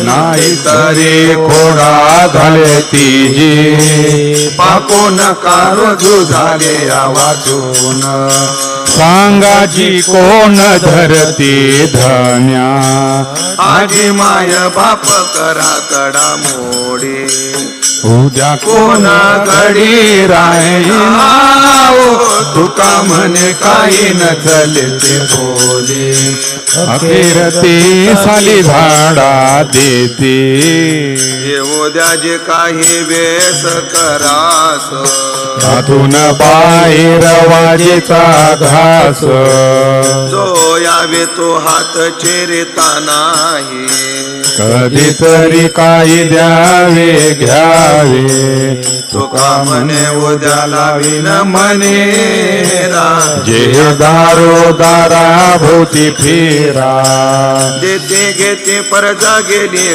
नाही तरी खोडा झाले तिजी पाकोन काळजू झाले या वाचून सांगाची कोण धरती धन्या आजी माय बाप करा कडा मोडे उद्या कोण घडी राहीनाव तुका म्हणे काही न चलते बोले अखेर ते साली झाडा देते उद्या जे काही वेस करास हातून बाहेर वाजेचा घास जो यावे तो हात चेरता नाही कधीतरी काही द्यावे घ्यावे तुका म्हणे उद्या लावीन म्हणे जे दारोदारा भोवती फिरा देते घेते परजा गेली